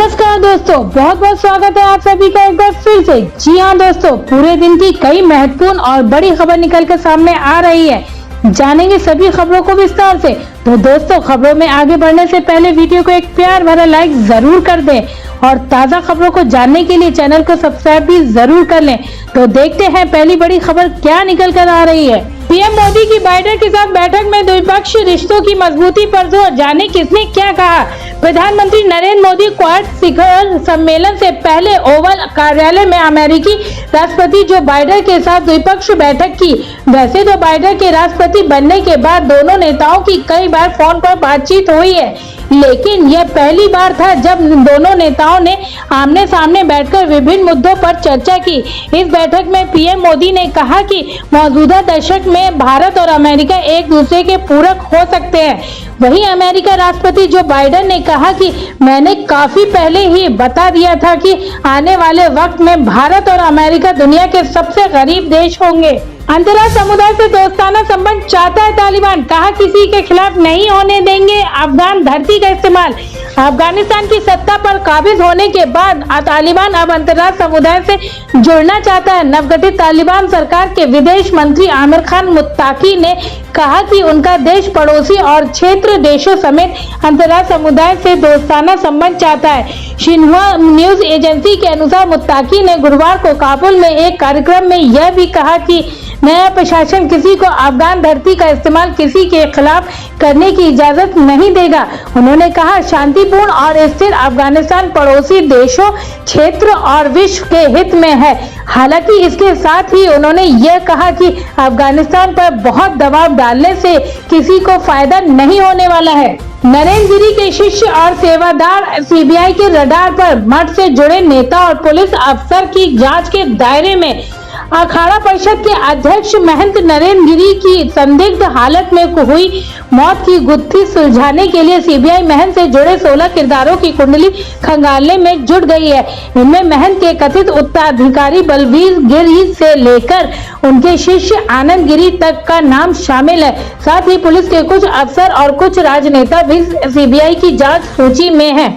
नमस्कार दोस्तों, बहुत बहुत स्वागत है आप सभी का एक बार फिर से। जी हाँ दोस्तों, पूरे दिन की कई महत्वपूर्ण और बड़ी खबर निकल कर सामने आ रही है। जानेंगे सभी खबरों को विस्तार से। तो दोस्तों, खबरों में आगे बढ़ने से पहले वीडियो को एक प्यार भरा लाइक जरूर कर दें और ताज़ा खबरों को जानने के लिए चैनल को सब्सक्राइब भी जरूर कर लें। तो देखते हैं पहली बड़ी खबर क्या निकल कर आ रही है। पीएम मोदी की बाइडेन के साथ बैठक में द्विपक्षीय रिश्तों की मजबूती पर जोर। जाने किसने क्या कहा। प्रधानमंत्री नरेंद्र मोदी क्वाड शिखर सम्मेलन से पहले ओवल कार्यालय में अमेरिकी राष्ट्रपति जो बाइडेन के साथ द्विपक्षीय बैठक की। वैसे तो बाइडेन के राष्ट्रपति बनने के बाद दोनों नेताओं की कई बार फोन पर बातचीत हुई है, लेकिन यह पहली बार था जब दोनों नेताओं ने आमने सामने बैठकर विभिन्न मुद्दों पर चर्चा की। इस बैठक में पीएम मोदी ने कहा कि मौजूदा दशक में भारत और अमेरिका एक दूसरे के पूरक हो सकते हैं। वहीं अमेरिका राष्ट्रपति जो बाइडेन ने कहा कि मैंने काफी पहले ही बता दिया था कि आने वाले वक्त में भारत और अमेरिका दुनिया के सबसे गरीब देश होंगे। अंतर्राष्ट्रीय समुदाय से दोस्ताना संबंध चाहता है तालिबान। कहा किसी के खिलाफ नहीं होने देंगे अफगान धरती का इस्तेमाल। अफगानिस्तान की सत्ता पर काबिज होने के बाद तालिबान अब अंतर्राष्ट्रीय समुदाय से जुड़ना चाहता है। नवगठित तालिबान सरकार के विदेश मंत्री आमिर खान मुत्ताकी ने कहा कि उनका देश पड़ोसी और क्षेत्र देशों समेत अंतर्राष्ट्रीय समुदाय से दोस्ताना संबंध चाहता है। शिन्हुआ न्यूज एजेंसी के अनुसार मुत्ताकी ने गुरुवार को काबुल में एक कार्यक्रम में यह भी कहा कि नया प्रशासन किसी को अफगान धरती का इस्तेमाल किसी के खिलाफ करने की इजाजत नहीं देगा। उन्होंने कहा शांतिपूर्ण और स्थिर अफगानिस्तान पड़ोसी देशों, क्षेत्र और विश्व के हित में है। हालांकि इसके साथ ही उन्होंने यह कहा कि अफगानिस्तान पर बहुत दबाव डालने से किसी को फायदा नहीं होने वाला है। नरेंद्र गिरी के शिष्य और सेवादार सीबीआई के रडार पर मठ से जुड़े नेता और पुलिस अफसर की जांच के दायरे में। अखाड़ा परिषद के अध्यक्ष महंत नरेंद्र गिरी की संदिग्ध हालत में हुई मौत की गुत्थी सुलझाने के लिए सीबीआई महंत से जुड़े 16 किरदारों की कुंडली खंगालने में जुट गई है। इनमें महंत के कथित उत्तराधिकारी बलवीर गिरी से लेकर उनके शिष्य आनंद गिरी तक का नाम शामिल है। साथ ही पुलिस के कुछ अफसर और कुछ राजनेता भी सीबीआई की जांच सूची में हैं।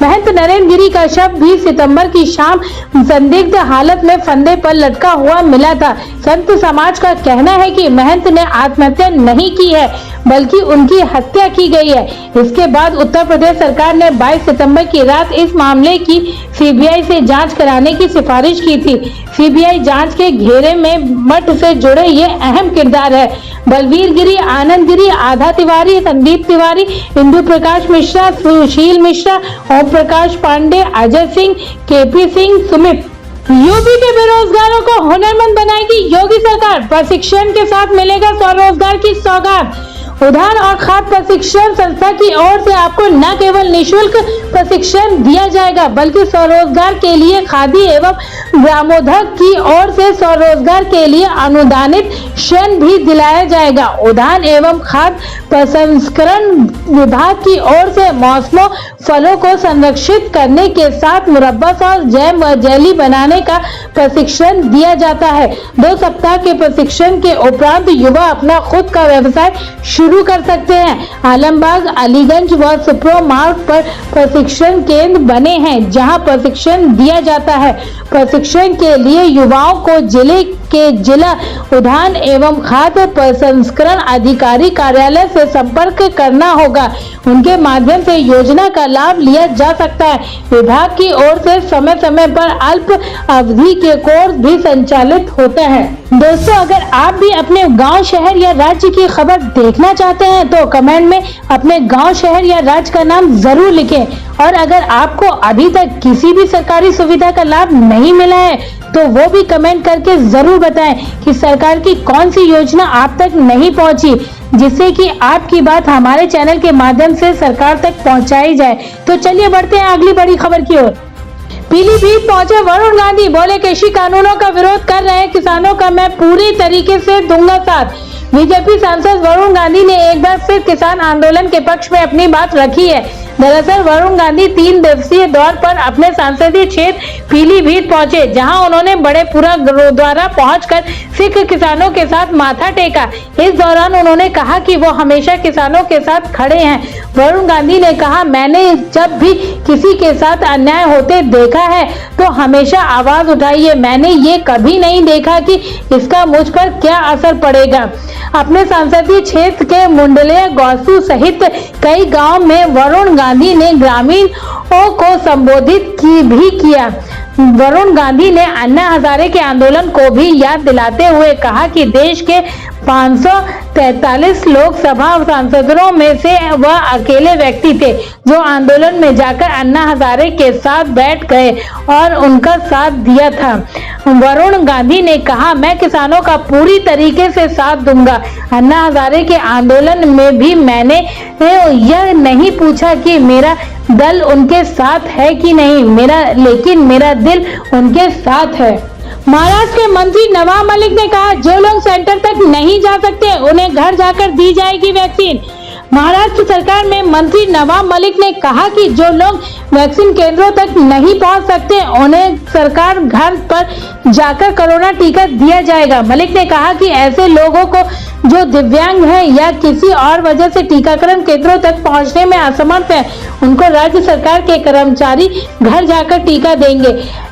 महंत नरेंद्र गिरी का शव 20 सितंबर की शाम संदिग्ध हालत में फंदे पर लटका हुआ मिला था। संत समाज का कहना है कि महंत ने आत्महत्या नहीं की है, बल्कि उनकी हत्या की गई है। इसके बाद उत्तर प्रदेश सरकार ने 22 सितंबर की रात इस मामले की सीबीआई से जांच कराने की सिफारिश की थी। सीबीआई जांच के घेरे में मठ से जुड़े ये अहम किरदार है। बलवीर गिरी, आनंद गिरी, आधा तिवारी, संदीप तिवारी, इंदु प्रकाश मिश्रा, सुशील मिश्रा, ओम प्रकाश पांडे, अजय सिंह, केपी सिंह, सुमित। यूपी के बेरोजगारों को हुनरमंद बनाएगी योगी सरकार। प्रशिक्षण के साथ मिलेगा स्वरोजगार की सौगात। उद्यान और खाद्य प्रशिक्षण संस्था की ओर से आपको न केवल निःशुल्क प्रशिक्षण दिया जाएगा, बल्कि स्वरोजगार के लिए खादी एवं ग्रामोद्योग की ओर से स्वरोजगार के लिए अनुदानित ऋण भी दिलाया जाएगा। उद्यान एवं खाद्य प्रसंस्करण विभाग की ओर से मौसमों फलों को संरक्षित करने के साथ मुरब्बा और जैम व जेली बनाने का प्रशिक्षण दिया जाता है। 2 सप्ताह के प्रशिक्षण के उपरांत युवा अपना खुद का व्यवसाय शुरू कर सकते हैं। आलमबाग, अलीगंज व सुप्रो मार्ग पर प्रशिक्षण केंद्र बने हैं, जहां प्रशिक्षण दिया जाता है। प्रशिक्षण के लिए युवाओं को जिले के जिला उद्यान एवं खाद्य प्रसंस्करण अधिकारी कार्यालय से संपर्क करना होगा। उनके माध्यम से योजना का लाभ लिया जा सकता है। विभाग की ओर से समय समय पर अल्प अवधि के कोर्स भी संचालित होते हैं। दोस्तों, अगर आप भी अपने गांव, शहर या राज्य की खबर देखना चाहते हैं तो कमेंट में अपने गांव, शहर या राज्य का नाम जरूर लिखें। और अगर आपको अभी तक किसी भी सरकारी सुविधा का लाभ नहीं मिला है तो वो भी कमेंट करके जरूर बताएं कि सरकार की कौन सी योजना आप तक नहीं पहुंची, जिससे कि आपकी बात हमारे चैनल के माध्यम से सरकार तक पहुंचाई जाए। तो चलिए बढ़ते हैं अगली बड़ी खबर की ओर। पीलीभीत पहुंचे वरुण गांधी, बोले कृषि कानूनों का विरोध कर रहे किसानों का मैं पूरी तरीके से दूंगा साथ। बीजेपी सांसद वरुण गांधी ने एक बार फिर किसान आंदोलन के पक्ष में अपनी बात रखी है। दरअसल वरुण गांधी 3 दिवसीय दौर पर अपने संसदीय क्षेत्र पीलीभीत पहुंचे, जहां उन्होंने बड़ेपुरा गुरुद्वारा पहुंचकर सिख किसानों के साथ माथा टेका। इस दौरान उन्होंने कहा कि वो हमेशा किसानों के साथ खड़े हैं। वरुण गांधी ने कहा, मैंने जब भी किसी के साथ अन्याय होते देखा है तो हमेशा आवाज उठाई है। मैंने ये कभी नहीं देखा कि इसका मुझ पर क्या असर पड़ेगा। अपने संसदीय क्षेत्र के मुंडलिया गौसू सहित कई गांव में वरुण गांधी ने ग्रामीणों को संबोधित भी किया। वरुण गांधी ने अन्ना हजारे के आंदोलन को भी याद दिलाते हुए कहा कि देश के 543 लोकसभा सांसदों में से वह अकेले व्यक्ति थे जो आंदोलन में जाकर अन्ना हजारे के साथ बैठ गए और उनका साथ दिया था। वरुण गांधी ने कहा, मैं किसानों का पूरी तरीके से साथ दूंगा। अन्ना हजारे के आंदोलन में भी मैंने यह नहीं पूछा कि मेरा दल उनके साथ है कि नहीं, लेकिन मेरा दिल उनके साथ है। महाराष्ट्र के मंत्री नवाब मलिक ने कहा, जो लोग सेंटर तक नहीं जा सकते उन्हें घर जाकर दी जाएगी वैक्सीन। महाराष्ट्र सरकार में मंत्री नवाब मलिक ने कहा कि जो लोग वैक्सीन केंद्रों तक नहीं पहुंच सकते उन्हें सरकार घर पर जाकर कोरोना टीका दिया जाएगा। मलिक ने कहा कि ऐसे लोगों को जो दिव्यांग है या किसी और वजह से टीकाकरण केंद्रों तक पहुंचने में असमर्थ है, उनको राज्य सरकार के कर्मचारी घर जाकर टीका देंगे।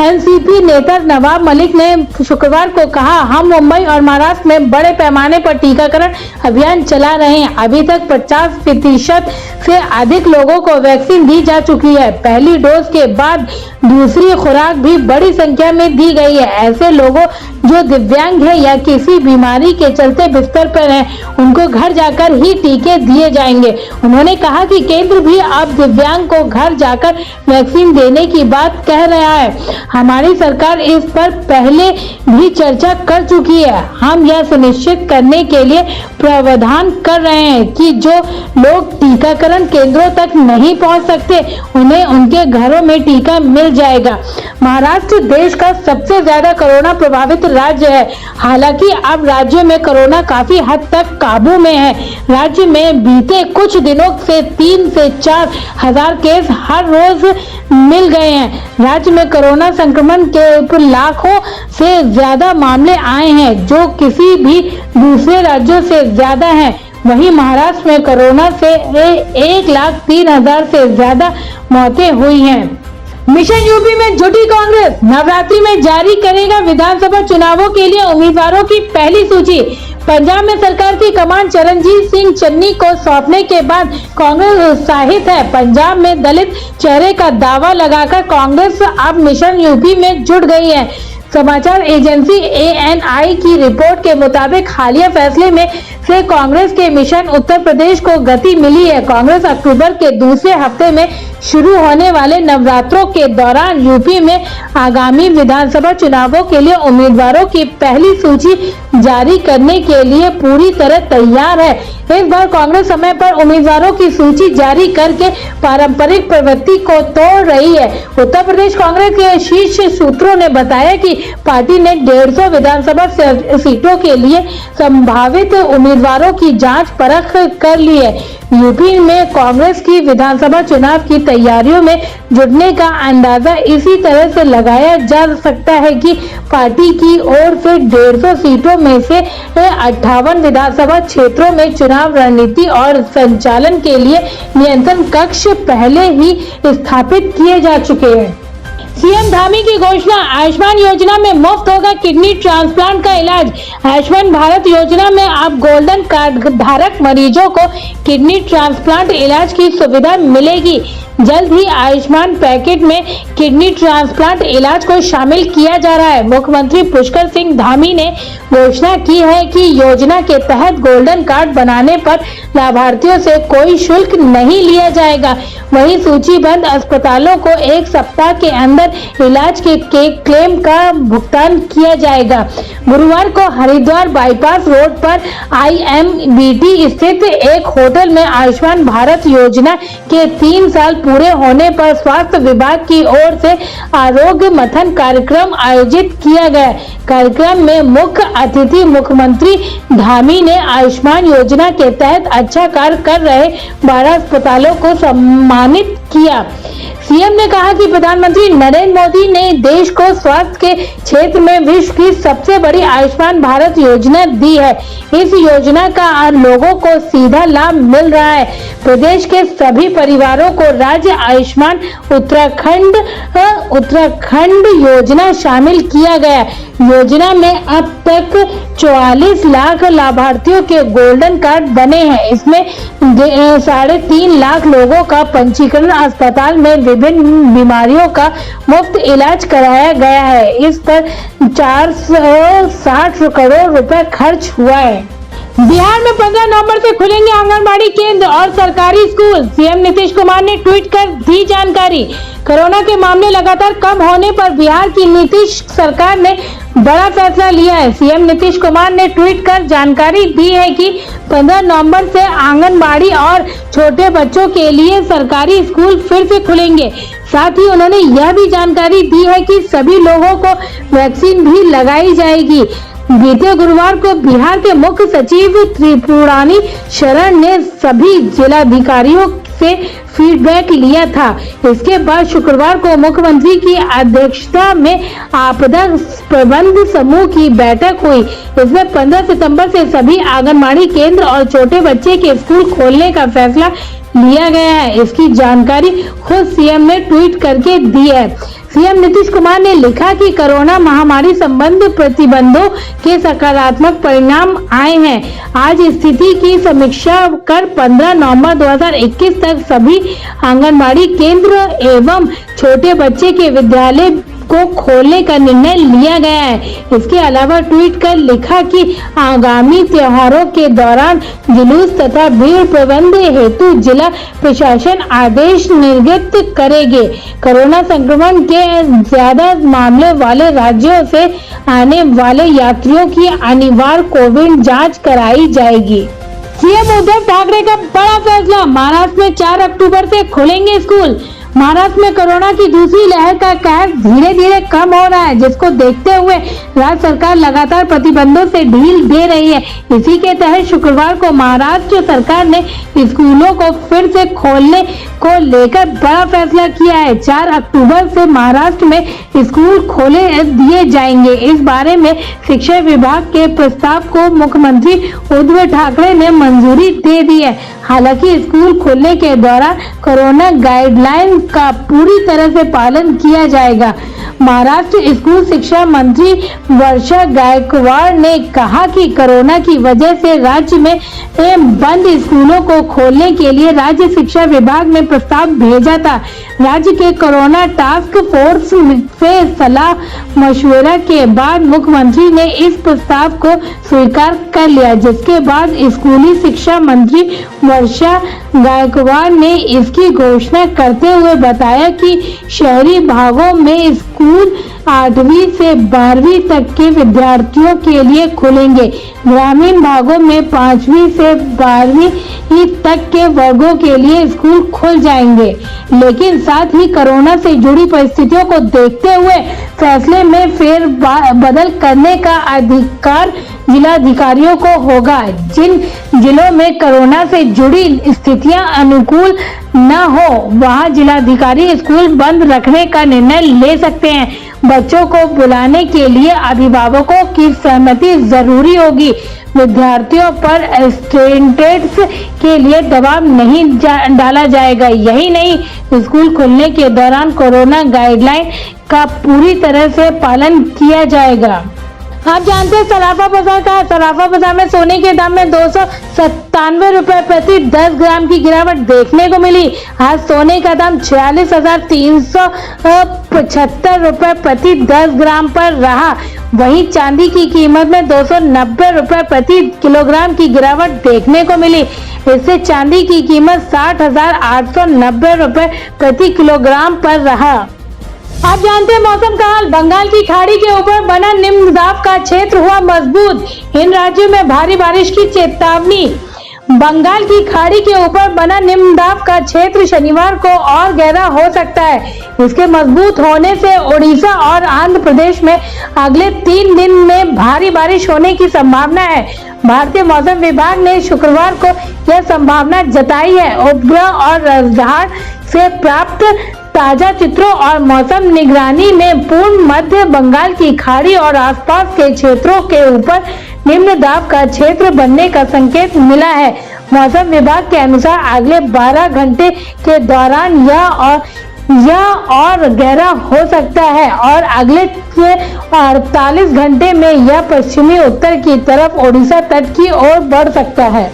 एनसीपी नेता नवाब मलिक ने शुक्रवार को कहा, हम मुंबई और महाराष्ट्र में बड़े पैमाने पर टीकाकरण अभियान चला रहे हैं। अभी तक 50% से अधिक लोगों को वैक्सीन दी जा चुकी है। पहली डोज के बाद दूसरी खुराक भी बड़ी संख्या में दी गई है। ऐसे लोगों जो दिव्यांग है या किसी बीमारी के चलते बिस्तर पर हैं, उनको घर जाकर ही टीके दिए जाएंगे। उन्होंने कहा कि केंद्र भी अब दिव्यांग को घर जाकर वैक्सीन देने की बात कह रहा है। हमारी सरकार इस पर पहले भी चर्चा कर चुकी है। हम यह सुनिश्चित करने के लिए प्रावधान कर रहे हैं कि जो लोग टीकाकरण केंद्रों तक नहीं पहुंच सकते उन्हें उनके घरों में टीका मिल जाएगा। महाराष्ट्र देश का सबसे ज्यादा कोरोना प्रभावित राज्य है। हालांकि अब राज्य में कोरोना काफी हद तक काबू में है। राज्य में बीते कुछ दिनों से 3 से 4 हजार केस हर रोज मिल गए हैं। राज्य में कोरोना संक्रमण के लाखों से ज्यादा मामले आए हैं, जो किसी भी दूसरे राज्यों से ज्यादा हैं। वहीं महाराष्ट्र में कोरोना से 1,03,000 से ज्यादा मौतें हुई हैं। मिशन यूपी में जुटी कांग्रेस, नवरात्रि में जारी करेगा विधानसभा चुनावों के लिए उम्मीदवारों की पहली सूची। पंजाब में सरकार की कमान चरणजीत सिंह चन्नी को सौंपने के बाद कांग्रेस उत्साहित है। पंजाब में दलित चेहरे का दावा लगाकर कांग्रेस अब मिशन यूपी में जुट गई है। समाचार एजेंसी ANI की रिपोर्ट के मुताबिक हालिया फैसले में से कांग्रेस के मिशन उत्तर प्रदेश को गति मिली है। कांग्रेस अक्टूबर के दूसरे हफ्ते में शुरू होने वाले नवरात्रों के दौरान यूपी में आगामी विधानसभा चुनावों के लिए उम्मीदवारों की पहली सूची जारी करने के लिए पूरी तरह तैयार है। इस बार कांग्रेस समय पर उम्मीदवारों की सूची जारी करके पारंपरिक प्रवृत्ति को तोड़ रही है। उत्तर प्रदेश कांग्रेस के शीर्ष सूत्रों ने बताया कि पार्टी ने 150 विधानसभा सीटों के लिए संभावित उम्मीदवारों की जांच परख कर ली है। यूपी में कांग्रेस की विधानसभा चुनाव की तैयारियों में जुटने का अंदाजा इसी तरह से लगाया जा सकता है कि पार्टी की ओर से 150 सीटों में से 58 विधानसभा क्षेत्रों में चुनाव रणनीति और संचालन के लिए नियंत्रण कक्ष पहले ही स्थापित किए जा चुके हैं। सीएम धामी की घोषणा, आयुष्मान योजना में मुफ्त होगा किडनी ट्रांसप्लांट का इलाज। आयुष्मान भारत योजना में अब गोल्डन कार्ड धारक मरीजों को किडनी ट्रांसप्लांट इलाज की सुविधा मिलेगी। जल्द ही आयुष्मान पैकेज में किडनी ट्रांसप्लांट इलाज को शामिल किया जा रहा है। मुख्यमंत्री पुष्कर सिंह धामी ने घोषणा की है कि योजना के तहत गोल्डन कार्ड बनाने पर लाभार्थियों से कोई शुल्क नहीं लिया जाएगा। वहीं सूचीबद्ध अस्पतालों को 1 सप्ताह के अंदर इलाज के क्लेम का भुगतान किया जाएगा। गुरुवार को हरिद्वार बाईपास रोड पर IMBT स्थित एक होटल में आयुष्मान भारत योजना के 3 साल पूरे होने पर स्वास्थ्य विभाग की ओर से आरोग्य मंथन कार्यक्रम आयोजित किया गया। कार्यक्रम में मुख्य अतिथि मुख्यमंत्री धामी ने आयुष्मान योजना के तहत अच्छा कार्य कर रहे 12 अस्पतालों को सम्मानित किया। सीएम ने कहा कि प्रधानमंत्री नरेंद्र मोदी ने देश को स्वास्थ्य के क्षेत्र में विश्व की सबसे बड़ी आयुष्मान भारत योजना दी है। इस योजना का लोगों को सीधा लाभ मिल रहा है। प्रदेश के सभी परिवारों को राज्य आयुष्मान उत्तराखंड योजना शामिल किया गया। योजना में अब तक 44 लाख लाभार्थियों के गोल्डन कार्ड बने हैं। इसमें 3.5 लाख लोगों का पंजीकरण, अस्पताल में विभिन्न बीमारियों का मुफ्त इलाज कराया गया है। इस पर 460 करोड़ रुपए खर्च हुआ है। बिहार में 15 नवंबर से खुलेंगे आंगनबाड़ी केंद्र और सरकारी स्कूल। सीएम नीतीश कुमार ने ट्वीट कर दी जानकारी। कोरोना के मामले लगातार कम होने पर बिहार की नीतीश सरकार ने बड़ा फैसला लिया है। सीएम नीतीश कुमार ने ट्वीट कर जानकारी दी है कि 15 नवंबर से आंगनबाड़ी और छोटे बच्चों के लिए सरकारी स्कूल फिर से खुलेंगे। साथ ही उन्होंने यह भी जानकारी दी है कि सभी लोगों को वैक्सीन भी लगाई जाएगी। बीते गुरुवार को बिहार के मुख्य सचिव त्रिपुरानी शरण ने सभी जिलाधिकारियों से फीडबैक लिया था। इसके बाद शुक्रवार को मुख्यमंत्री की अध्यक्षता में आपदा प्रबंध समूह की बैठक हुई। इसमें 15 सितंबर से सभी आंगनबाड़ी केंद्र और छोटे बच्चे के स्कूल खोलने का फैसला लिया गया है। इसकी जानकारी खुद सीएम ने ट्वीट करके दी है। सीएम नीतीश कुमार ने लिखा कि कोरोना महामारी संबंधी प्रतिबंधों के सकारात्मक परिणाम आए हैं। आज स्थिति की समीक्षा कर 15 नवंबर 2021 तक सभी आंगनबाड़ी केंद्र एवं छोटे बच्चे के विद्यालय को खोलने का निर्णय लिया गया है। इसके अलावा ट्वीट कर लिखा कि आगामी त्योहारों के दौरान जुलूस तथा भीड़ प्रबंध हेतु जिला प्रशासन आदेश निर्गत करेंगे। कोरोना संक्रमण के ज्यादा मामले वाले राज्यों से आने वाले यात्रियों की अनिवार्य कोविड जांच कराई जाएगी। सीएम उद्धव ठाकरे का बड़ा फैसला। महाराष्ट्र में 4 अक्टूबर से खुलेंगे स्कूल। महाराष्ट्र में कोरोना की दूसरी लहर का कहर धीरे धीरे कम हो रहा है, जिसको देखते हुए राज्य सरकार लगातार प्रतिबंधों से ढील दे रही है। इसी के तहत शुक्रवार को महाराष्ट्र सरकार ने स्कूलों को फिर से खोलने को लेकर बड़ा फैसला किया है। 4 अक्टूबर से महाराष्ट्र में स्कूल खोले दिए जाएंगे। इस बारे में शिक्षा विभाग के प्रस्ताव को मुख्यमंत्री उद्धव ठाकरे ने मंजूरी दे दी है। हालांकि स्कूल खोलने के दौरान कोरोना गाइडलाइन का पूरी तरह से पालन किया जाएगा। महाराष्ट्र स्कूल शिक्षा मंत्री वर्षा गायकवाड़ ने कहा कि कोरोना की वजह से राज्य में बंद स्कूलों को खोलने के लिए राज्य शिक्षा विभाग ने प्रस्ताव भेजा था। राज्य के कोरोना टास्क फोर्स से सलाह मशवरा के बाद मुख्यमंत्री ने इस प्रस्ताव को स्वीकार कर लिया, जिसके बाद स्कूली शिक्षा मंत्री वर्षा गायकवाड़ ने इसकी घोषणा करते हुए बताया कि शहरी भागों में स्कूल 8वीं से 12वीं तक के विद्यार्थियों के लिए खुलेंगे। ग्रामीण भागों में 5वीं से 12वीं तक के वर्गों के लिए स्कूल खुल जाएंगे। लेकिन साथ ही कोरोना से जुड़ी परिस्थितियों को देखते हुए फैसले में फेर बदल करने का अधिकार जिलाधिकारियों को होगा। जिन जिलों में कोरोना से जुड़ी स्थितियां अनुकूल न हो, वहां जिलाधिकारी स्कूल बंद रखने का निर्णय ले सकते हैं। बच्चों को बुलाने के लिए अभिभावकों की सहमति जरूरी होगी। विद्यार्थियों पर अटेंडेंस के लिए दबाव नहीं डाला जाएगा। यही नहीं, स्कूल खुलने के दौरान कोरोना गाइडलाइन का पूरी तरह से पालन किया जाएगा। आप जानते हैं सराफा बाजार का। सराफा बाजार में सोने के दाम में 297 रुपए प्रति 10 ग्राम की गिरावट देखने को मिली। आज सोने का दाम 46,375 रुपए प्रति 10 ग्राम पर रहा। वहीं चांदी की कीमत में 290 रुपए प्रति किलोग्राम की गिरावट देखने को मिली। इससे चांदी की कीमत 60,890 रुपए प्रति किलोग्राम पर रहा। आप जानते हैं मौसम का हाल। बंगाल की खाड़ी के ऊपर बना निम्न दाब का क्षेत्र हुआ मजबूत। इन राज्यों में भारी बारिश की चेतावनी। बंगाल की खाड़ी के ऊपर बना निम्न दाब का क्षेत्र शनिवार को और गहरा हो सकता है। इसके मजबूत होने से ओडिशा और आंध्र प्रदेश में अगले 3 दिन में भारी बारिश होने की संभावना है। भारतीय मौसम विभाग ने शुक्रवार को यह संभावना जताई है। उपग्रह और रडार से प्राप्त ताजा चित्रों और मौसम निगरानी में पूर्व मध्य बंगाल की खाड़ी और आसपास के क्षेत्रों के ऊपर निम्न दाब का क्षेत्र बनने का संकेत मिला है। मौसम विभाग के अनुसार अगले 12 घंटे के दौरान यह और गहरा हो सकता है और अगले 48 घंटे में यह पश्चिमी उत्तर की तरफ ओडिशा तट की ओर बढ़ सकता है।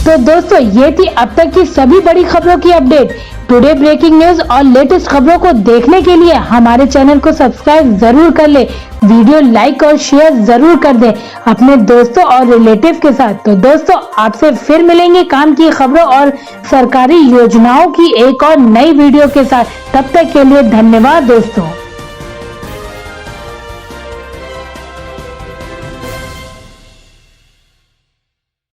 तो दोस्तों, ये थी अब तक की सभी बड़ी खबरों की अपडेट। टुडे ब्रेकिंग न्यूज और लेटेस्ट खबरों को देखने के लिए हमारे चैनल को सब्सक्राइब जरूर कर ले, वीडियो लाइक और शेयर जरूर कर दें अपने दोस्तों और रिलेटिव के साथ। तो दोस्तों, आपसे फिर मिलेंगे काम की खबरों और सरकारी योजनाओं की एक और नई वीडियो के साथ। तब तक के लिए धन्यवाद दोस्तों।